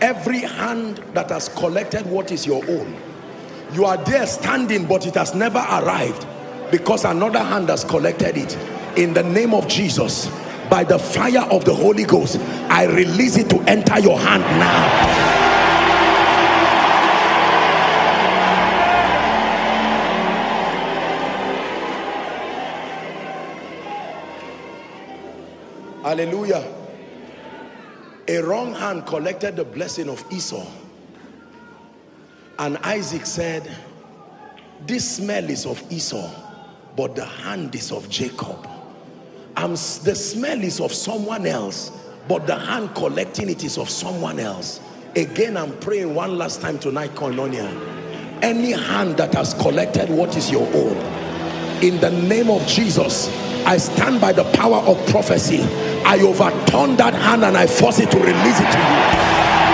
every hand that has collected what is your own. You are there standing, but it has never arrived because another hand has collected it. In the name of Jesus, by the fire of the Holy Ghost, I release it to enter your hand now. Hallelujah. A wrong hand collected the blessing of Esau. And Isaac said, this smell is of Esau, but the hand is of Jacob. The smell is of someone else, but the hand collecting it is of someone else. Again, I'm praying one last time tonight, Koinonia. Any hand that has collected what is your own, in the name of Jesus, I stand by the power of prophecy. I overturn that hand and I force it to release it to you.